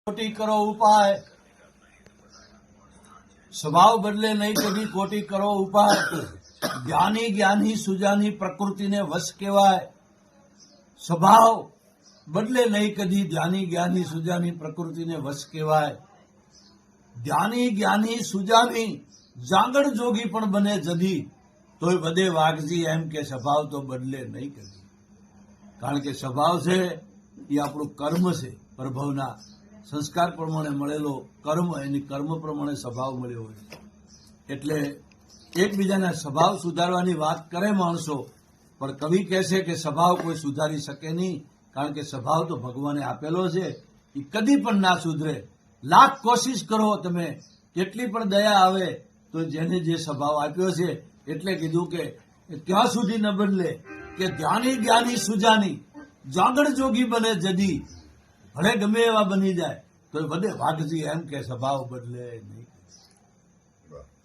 कोटि करो उपाय स्वभाव बदले नहीं कभी कोटि करो उपाय ज्ञानी ज्ञानी सुजानी प्रकृति ने वश केवाय स्वभाव बदले नहीं कदी ज्ञानी ज्ञानी सुजानी प्रकृति ने वश केवाय ज्ञानी ज्ञानी सुजानी जागड़ जोगी पण बने जदी तोय बदे वागजी एम के स्वभाव तो बदले नहीं कदी कारण के स्वभाव से ये આપણું કર્મ છે પ્રભવના સંસ્કાર પ્રમાણે મળેલો કર્મ એની કર્મ પ્રમાણે સ્વભાવ મળ્યો હોય એટલે એકબીજાના સ્વભાવ સુધારવાની વાત કરે માણસો પણ કવિ કહે છે કે સ્વભાવ કોઈ સુધારી શકે નહીં કારણ કે સ્વભાવ તો ભગવાને આપેલો છે એ કદી પણ ના સુધરે લાખ કોશિશ કરો તમે કેટલી પણ દયા આવે તો જેને જે સ્વભાવ આપ્યો છે એટલે કીધું કે ત્યાં સુધી ન બદલે કે ધ્યાની જ્ઞાની સુજાની જાગડ જોગી બને જદી ભલે ગમે એવા બની જાય તો બધે વાઘજી એમ કે સ્વભાવ બદલે નહીં।